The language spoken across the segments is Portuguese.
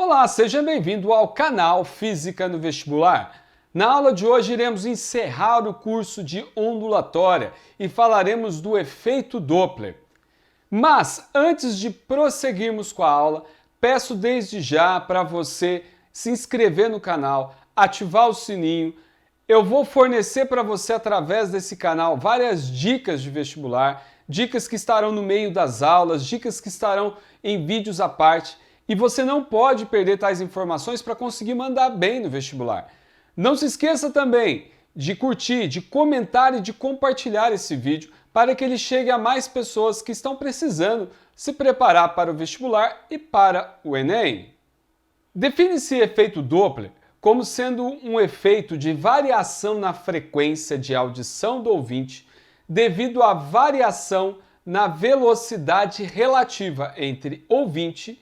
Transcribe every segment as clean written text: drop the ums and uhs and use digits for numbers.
Olá, seja bem-vindo ao canal Física no Vestibular. Na aula de hoje iremos encerrar o curso de ondulatória e falaremos do efeito Doppler. Mas antes de prosseguirmos com a aula, peço desde já para você se inscrever no canal, ativar o sininho. Eu vou fornecer para você através desse canal várias dicas de vestibular, dicas que estarão no meio das aulas, dicas que estarão em vídeos à parte. E você não pode perder tais informações para conseguir mandar bem no vestibular. Não se esqueça também de curtir, de comentar e de compartilhar esse vídeo para que ele chegue a mais pessoas que estão precisando se preparar para o vestibular e para o Enem. Define-se efeito Doppler como sendo um efeito de variação na frequência de audição do ouvinte devido à variação na velocidade relativa entre ouvinte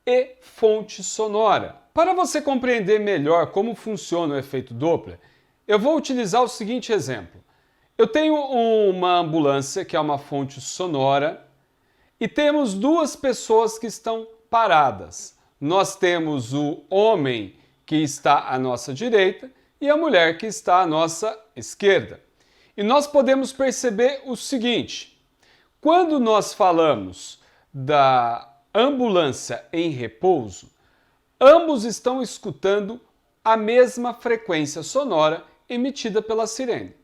e fonte sonora. Para você compreender melhor como funciona o efeito Doppler, eu vou utilizar o seguinte exemplo. Eu tenho uma ambulância, que é uma fonte sonora, e temos duas pessoas que estão paradas. Nós temos o homem que está à nossa direita e a mulher que está à nossa esquerda. E nós podemos perceber o seguinte: quando nós falamos da ambulância em repouso, ambos estão escutando a mesma frequência sonora emitida pela sirene.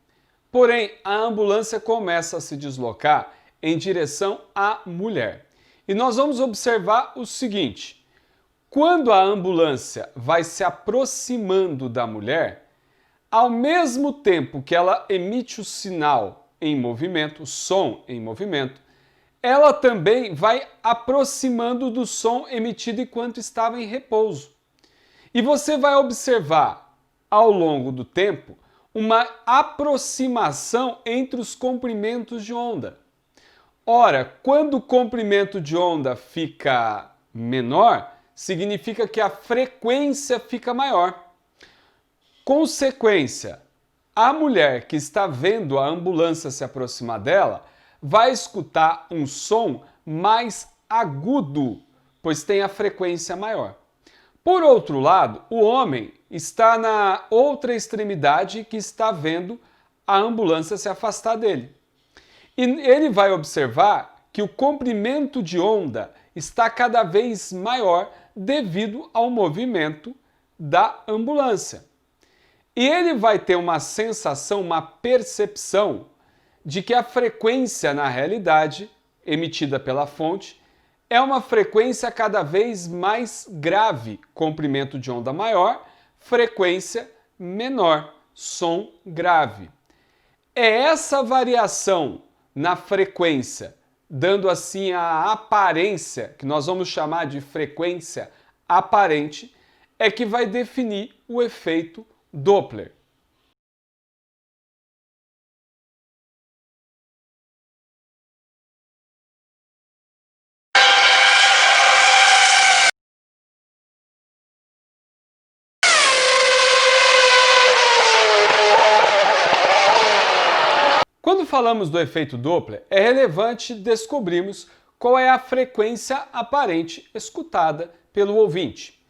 Porém, a ambulância começa a se deslocar em direção à mulher. E nós vamos observar o seguinte: quando a ambulância vai se aproximando da mulher, ao mesmo tempo que ela emite o sinal em movimento, o som em movimento, ela também vai aproximando do som emitido enquanto estava em repouso. E você vai observar, ao longo do tempo, uma aproximação entre os comprimentos de onda. Ora, quando o comprimento de onda fica menor, significa que a frequência fica maior. Consequência, a mulher que está vendo a ambulância se aproximar dela vai escutar um som mais agudo, pois tem a frequência maior. Por outro lado, o homem está na outra extremidade que está vendo a ambulância se afastar dele. E ele vai observar que o comprimento de onda está cada vez maior devido ao movimento da ambulância. E ele vai ter uma sensação, uma percepção de que a frequência, na realidade, emitida pela fonte, é uma frequência cada vez mais grave, comprimento de onda maior, frequência menor, som grave. É essa variação na frequência, dando assim a aparência, que nós vamos chamar de frequência aparente, é que vai definir o efeito Doppler. Quando falamos do efeito Doppler, é relevante descobrirmos qual é a frequência aparente escutada pelo ouvinte.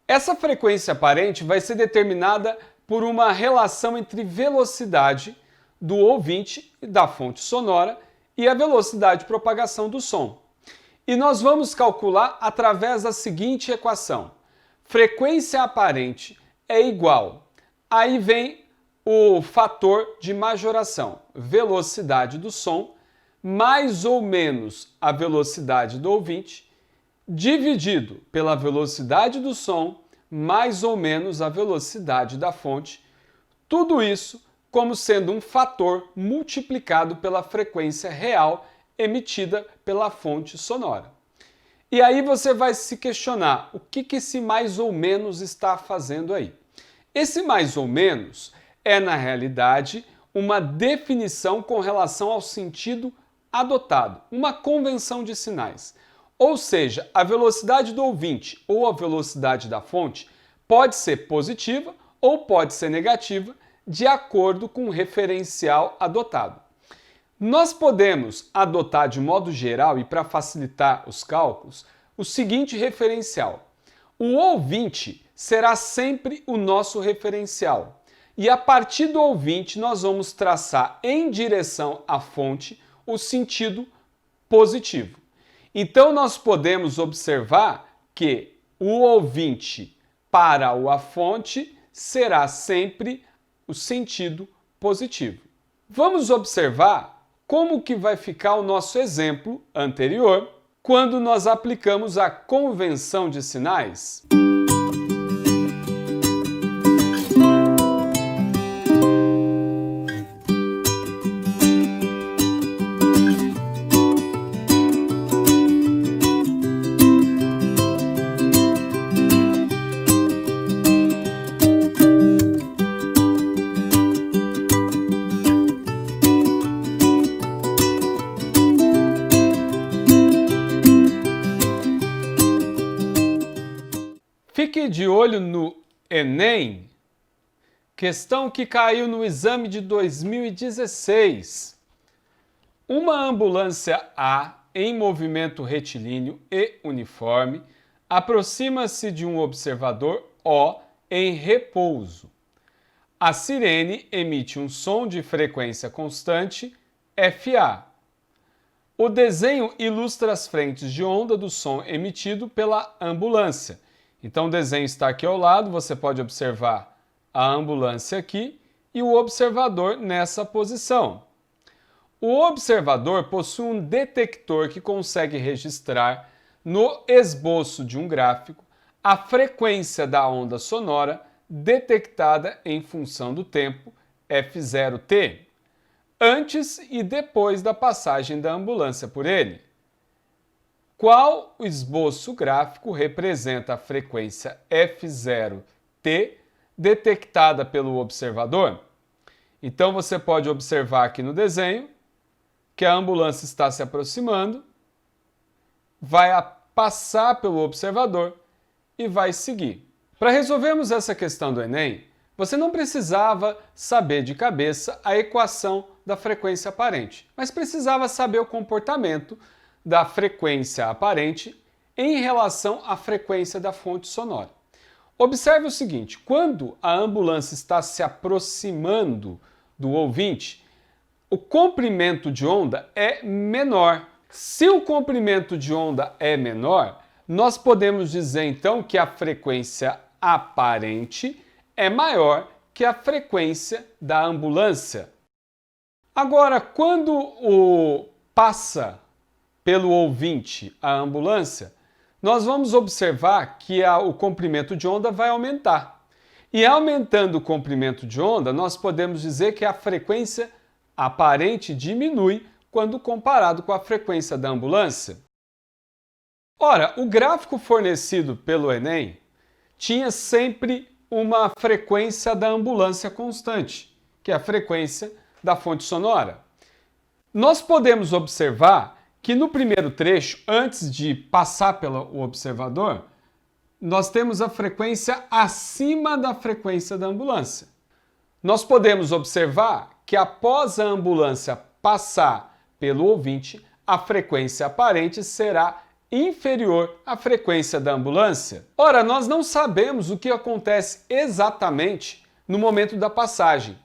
Essa frequência aparente vai ser determinada por uma relação entre velocidade do ouvinte e da fonte sonora e a velocidade de propagação do som. E nós vamos calcular através da seguinte equação: frequência aparente é igual, aí vem o fator de majoração, velocidade do som, mais ou menos a velocidade do ouvinte, dividido pela velocidade do som, mais ou menos a velocidade da fonte, tudo isso como sendo um fator multiplicado pela frequência real emitida pela fonte sonora. E aí você vai se questionar, o que esse mais ou menos está fazendo aí? Esse mais ou menos é, na realidade, uma definição com relação ao sentido adotado, uma convenção de sinais. Ou seja, a velocidade do ouvinte ou a velocidade da fonte pode ser positiva ou pode ser negativa, de acordo com o referencial adotado. Nós podemos adotar de modo geral e para facilitar os cálculos o seguinte referencial: O ouvinte será sempre o nosso referencial. E a partir do ouvinte, nós vamos traçar em direção à fonte o sentido positivo. Então, nós podemos observar que o ouvinte para a fonte será sempre o sentido positivo. Vamos observar como que vai ficar o nosso exemplo anterior quando nós aplicamos a convenção de sinais. Fique de olho no Enem, questão que caiu no exame de 2016. Uma ambulância A em movimento retilíneo e uniforme aproxima-se de um observador O em repouso. A sirene emite um som de frequência constante, FA. O desenho ilustra as frentes de onda do som emitido pela ambulância. Então o desenho está aqui ao lado, você pode observar a ambulância aqui e o observador nessa posição. O observador possui um detector que consegue registrar no esboço de um gráfico a frequência da onda sonora detectada em função do tempo f0t, antes e depois da passagem da ambulância por ele. Qual o esboço gráfico representa a frequência f0t detectada pelo observador? Então você pode observar aqui no desenho que a ambulância está se aproximando, vai passar pelo observador e vai seguir. Para resolvermos essa questão do Enem, você não precisava saber de cabeça a equação da frequência aparente, mas precisava saber o comportamento da frequência aparente em relação à frequência da fonte sonora. Observe o seguinte, quando a ambulância está se aproximando do ouvinte, o comprimento de onda é menor. Se o comprimento de onda é menor, nós podemos dizer então que a frequência aparente é maior que a frequência da ambulância. Agora, quando passa pelo ouvinte a ambulância, nós vamos observar que o comprimento de onda vai aumentar. E aumentando o comprimento de onda, nós podemos dizer que a frequência aparente diminui quando comparado com a frequência da ambulância. Ora, o gráfico fornecido pelo Enem tinha sempre uma frequência da ambulância constante, que é a frequência da fonte sonora. Nós podemos observar que no primeiro trecho, antes de passar pelo observador, nós temos a frequência acima da frequência da ambulância. Nós podemos observar que após a ambulância passar pelo ouvinte, a frequência aparente será inferior à frequência da ambulância. Ora, nós não sabemos o que acontece exatamente no momento da passagem,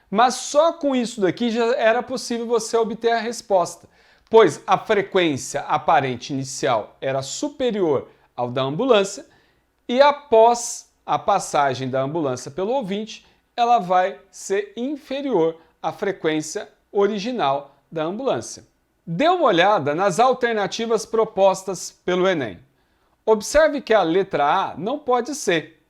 mas só com isso daqui já era possível você obter a resposta, pois a frequência aparente inicial era superior ao da ambulância e após a passagem da ambulância pelo ouvinte, ela vai ser inferior à frequência original da ambulância. Dê uma olhada nas alternativas propostas pelo Enem. Observe que a letra A não pode ser,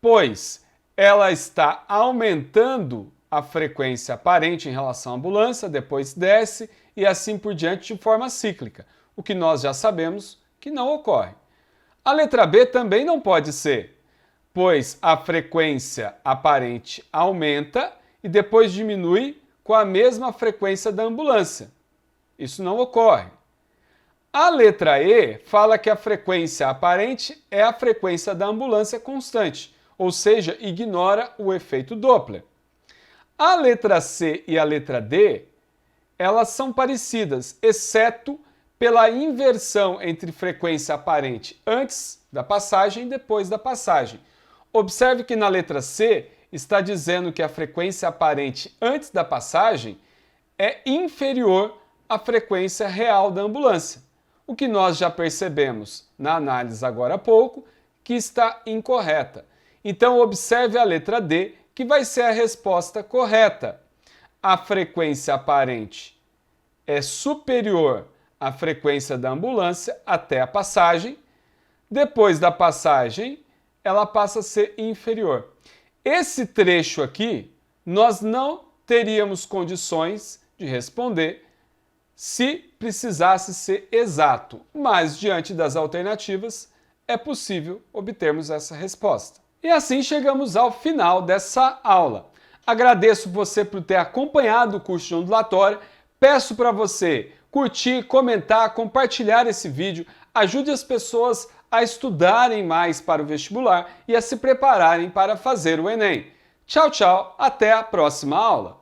pois ela está aumentando a frequência aparente em relação à ambulância, depois desce e assim por diante de forma cíclica, o que nós já sabemos que não ocorre. A letra B também não pode ser, pois a frequência aparente aumenta e depois diminui com a mesma frequência da ambulância. Isso não ocorre. A letra E fala que a frequência aparente é a frequência da ambulância constante, ou seja, ignora o efeito Doppler. A letra C e a letra D, elas são parecidas, exceto pela inversão entre frequência aparente antes da passagem e depois da passagem. Observe que na letra C está dizendo que a frequência aparente antes da passagem é inferior à frequência real da ambulância, o que nós já percebemos na análise agora há pouco que está incorreta. Então observe a letra D, que vai ser a resposta correta. A frequência aparente é superior à frequência da ambulância até a passagem. Depois da passagem, ela passa a ser inferior. Esse trecho aqui, nós não teríamos condições de responder se precisasse ser exato, mas diante das alternativas, é possível obtermos essa resposta. E assim chegamos ao final dessa aula. Agradeço você por ter acompanhado o curso de ondulatória. Peço para você curtir, comentar, compartilhar esse vídeo. Ajude as pessoas a estudarem mais para o vestibular e a se prepararem para fazer o Enem. Tchau, tchau. Até a próxima aula.